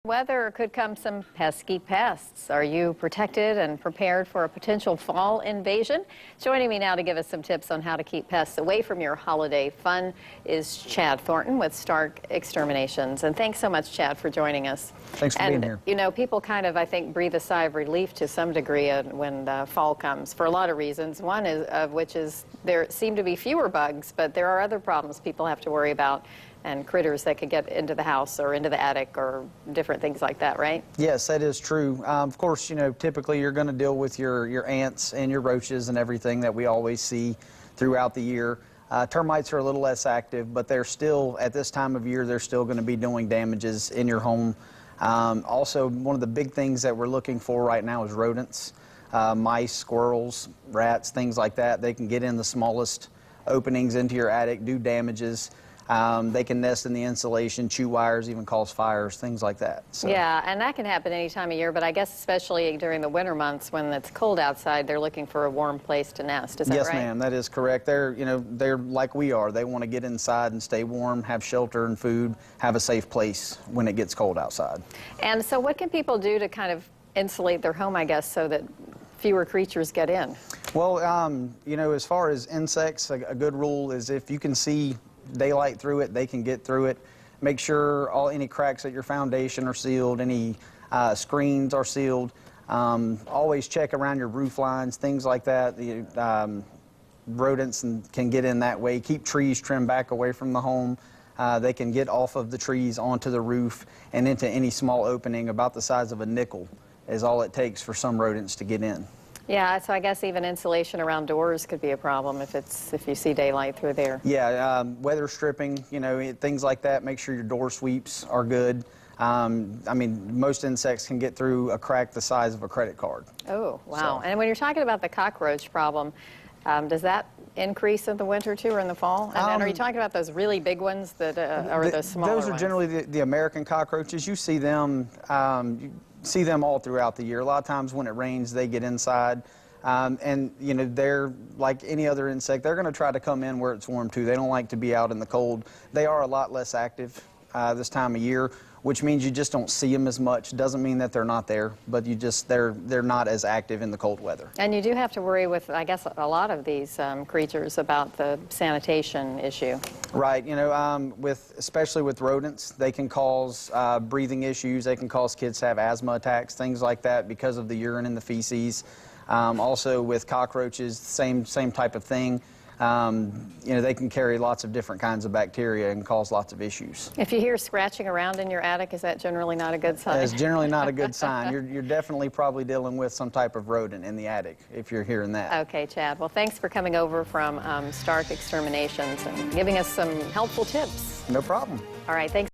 Weather could come some pesky pests. Are you protected and prepared for a potential fall invasion? Joining me now to give us some tips on how to keep pests away from your holiday fun is Chad Thornton with Stark Exterminations. And thanks so much, Chad, for joining us. Thanks for being here. You know, people kind of, I think, breathe a sigh of relief to some degree when fall comes for a lot of reasons. One of which is there seem to be fewer bugs, but there are other problems people have to worry about and critters that could get into the house or into the attic or different things like that, right? Yes, that is true. Of course, you know, typically you're going to deal with your ants and your roaches and everything that we always see throughout the year. Termites are a little less active, but they're still, at this time of year, they're still going to be doing damages in your home. Also, one of the big things that we're looking for right now is rodents. Mice, squirrels, rats, things like that. They can get in the smallest openings into your attic, do damages. They can nest in the insulation, chew wires, even cause fires, things like that. So. Yeah, and that can happen any time of year, but I guess especially during the winter months when it's cold outside, they're looking for a warm place to nest. Is that right? Yes, ma'am, that is correct. They're like we are. They want to get inside and stay warm, have shelter and food, have a safe place when it gets cold outside. And so what can people do to kind of insulate their home, I guess, so that fewer creatures get in? Well, you know, as far as insects, a good rule is if you can see daylight through it, they can get through it. Make sure any cracks at your foundation are sealed, any screens are sealed. Always check around your roof lines, things like that. Rodents can get in that way. Keep trees trimmed back away from the home. They can get off of the trees onto the roof and into any small opening about the size of a nickel is all it takes for some rodents to get in. Yeah, so I guess even insulation around doors could be a problem if you see daylight through there. Yeah, weather stripping, you know, things like that. Make sure your door sweeps are good. I mean, most insects can get through a crack the size of a credit card. Oh, wow. So. And when you're talking about the cockroach problem, does that increase in the winter too or in the fall? And then are you talking about those really big ones that or the smaller ones? Those are generally the American cockroaches. You see them all throughout the year. A lot of times when it rains, they get inside. And, you know, they're like any other insect. They're going to try to come in where it's warm, too. They don't like to be out in the cold. They are a lot less active this time of year, which means you just don't see them as much. Doesn't mean that they're not there, but they're not as active in the cold weather. And you do have to worry with, I guess, a lot of these creatures about the sanitation issue. Right. You know, especially with rodents, they can cause breathing issues. They can cause kids to have asthma attacks, things like that because of the urine and the feces. Also with cockroaches, same type of thing. You know, they can carry lots of different kinds of bacteria and cause lots of issues. If you hear scratching around in your attic, is that generally not a good sign? It's generally not a good sign. You're definitely probably dealing with some type of rodent in the attic if you're hearing that. Okay, Chad. Well, thanks for coming over from Stark Exterminations and giving us some helpful tips. No problem. All right, thanks.